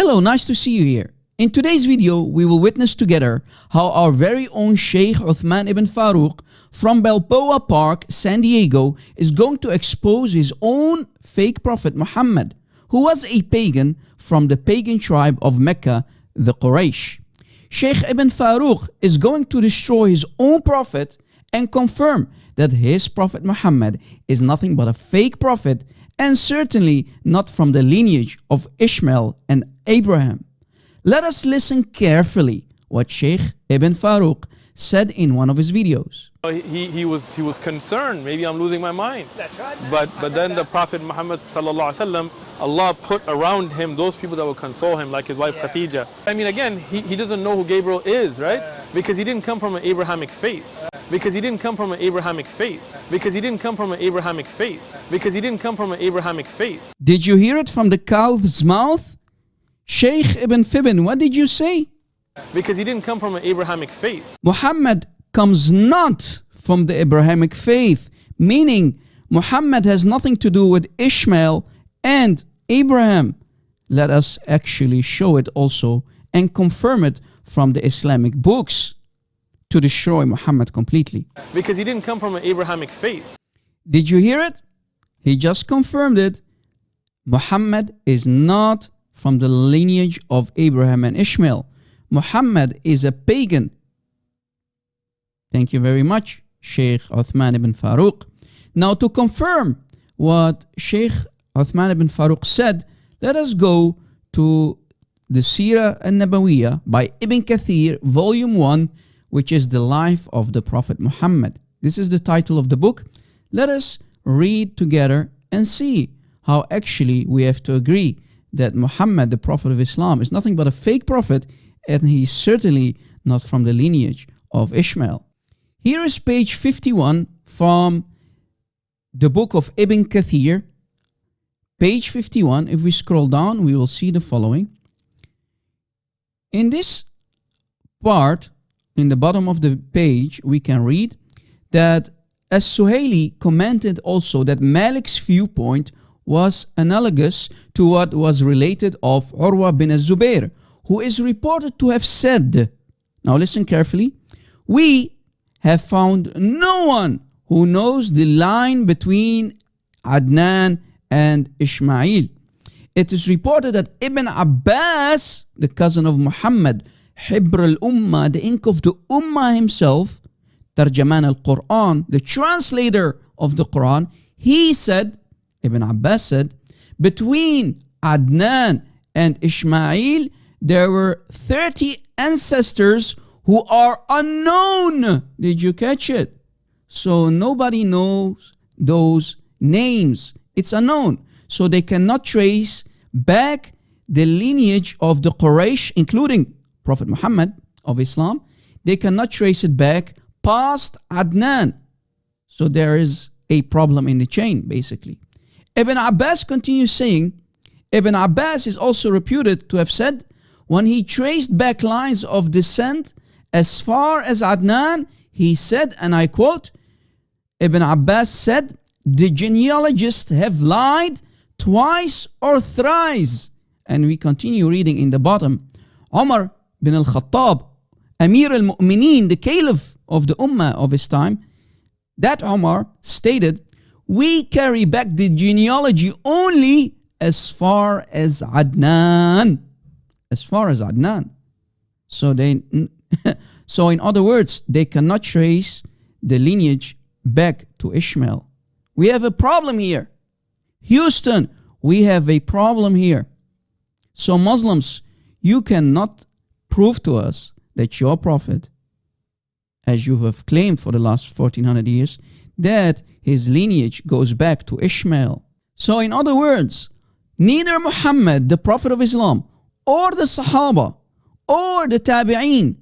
Hello, nice to see you here. In today's video, we will witness together how our very own Sheikh Uthman ibn Farooq from Balboa Park, San Diego, is going to expose his own fake prophet Muhammad, who was a pagan from the pagan tribe of Mecca, the Quraysh. Sheikh ibn Farooq is going to destroy his own prophet and confirm that his prophet Muhammad is nothing but a fake prophet and certainly not from the lineage of Ishmael and Abraham. Let us listen carefully what Sheikh ibn Farooq said in one of his videos. He was concerned, maybe I'm losing my mind. But then the Prophet Muhammad sallallahu alaihi wasallam, Allah put around him those people that will console him, like his wife Khadija. I mean, again, he doesn't know who Gabriel is, right? Because he didn't come from an Abrahamic faith. Because he didn't come from an Abrahamic faith. Because he didn't come from an Abrahamic faith. Because he didn't come from an Abrahamic faith. Did you hear it from the cow's mouth? Sheikh ibn Fibin, what did you say? Because he didn't come from an Abrahamic faith. Muhammad comes not from the Abrahamic faith, meaning Muhammad has nothing to do with Ishmael and Abraham. Let us actually show it also and confirm it from the Islamic books to destroy Muhammad completely. Because he didn't come from an Abrahamic faith. Did you hear it? He just confirmed it. Muhammad is not from the lineage of Abraham and Ishmael. Muhammad is a pagan. Thank you very much, Sheikh Uthman ibn Farooq. Now, to confirm what Sheikh Uthman ibn Farooq said, let us go to the Sirah al-Nabawiyah by Ibn Kathir, volume 1, which is the life of the Prophet Muhammad. This is the title of the book. Let us read together and see how actually we have to agree that Muhammad, the Prophet of Islam, is nothing but a fake prophet, and he's certainly not from the lineage of Ishmael. Here is page 51 from the book of Ibn Kathir. Page 51, if we scroll down, we will see the following. In this part, in the bottom of the page, we can read that As-Suhaili commented also that Malik's viewpoint was analogous to what was related of Urwa bin az-Zubair, who is reported to have said, now listen carefully, we have found no one who knows the line between Adnan and Ishmael. It is reported that Ibn Abbas, the cousin of Muhammad, Hibr al-Ummah, the ink of the Ummah himself, Tarjaman al-Quran, the translator of the Quran, he said, Ibn Abbas said, between Adnan and Ishmael, there were 30 ancestors who are unknown. Did you catch it? So nobody knows those names. It's unknown. So they cannot trace back the lineage of the Quraysh, including Prophet Muhammad of Islam. They cannot trace it back past Adnan. So there is a problem in the chain, basically. Ibn Abbas continues saying, Ibn Abbas is also reputed to have said, when he traced back lines of descent as far as Adnan, he said, and I quote, Ibn Abbas said, the genealogists have lied twice or thrice. And we continue reading in the bottom. Umar bin al-Khattab, Amir al-Mu'mineen, the caliph of the Ummah of his time, that Umar stated, we carry back the genealogy only as far as Adnan. As far as Adnan. So so in other words, they cannot trace the lineage back to Ishmael. We have a problem here. Houston, we have a problem here. So Muslims, you cannot prove to us that your prophet, as you have claimed for the last 1400 years, that his lineage goes back to Ishmael. So in other words, neither Muhammad, the Prophet of Islam, or the Sahaba, or the Tabi'een,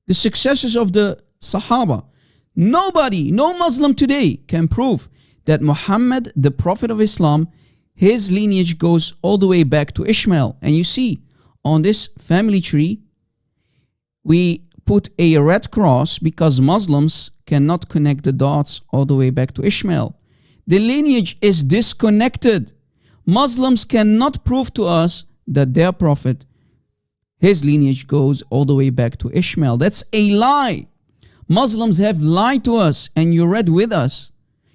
the successors of the Sahaba, nobody, no Muslim today can prove that Muhammad, the Prophet of Islam, his lineage goes all the way back to Ishmael. And you see, on this family tree, we put a red cross because Muslims cannot connect the dots all the way back to Ishmael. The lineage is disconnected. Muslims cannot prove to us that their prophet, his lineage goes all the way back to Ishmael. That's a lie. Muslims have lied to us, and you read with us.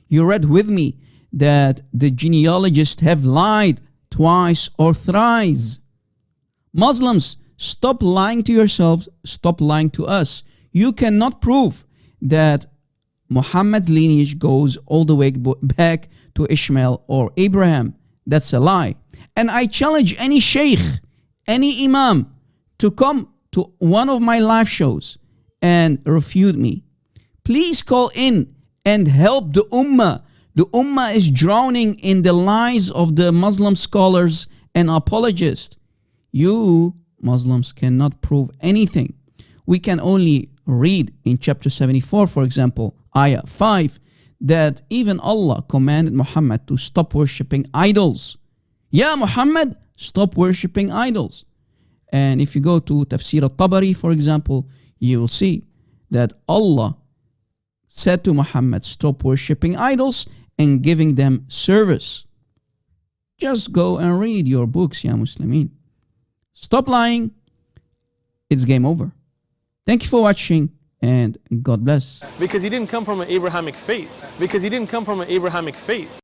You read with me that the genealogists have lied twice or thrice. Muslims, stop lying to yourselves, stop lying to us. You cannot prove that Muhammad's lineage goes all the way back to Ishmael or Abraham. That's a lie. And I challenge any sheikh, any imam to come to one of my live shows and refute me. Please call in and help the ummah. The ummah is drowning in the lies of the Muslim scholars and apologists. You Muslims cannot prove anything. We can only read in chapter 74, for example, ayah 5, that even Allah commanded Muhammad to stop worshipping idols. Yeah, Muhammad, stop worshipping idols. And if you go to Tafsir al-Tabari, for example, you will see that Allah said to Muhammad, stop worshipping idols and giving them service. Just go and read your books, Ya Muslimin. Stop lying. It's game over. Thank you for watching, and God bless. Because he didn't come from an Abrahamic faith.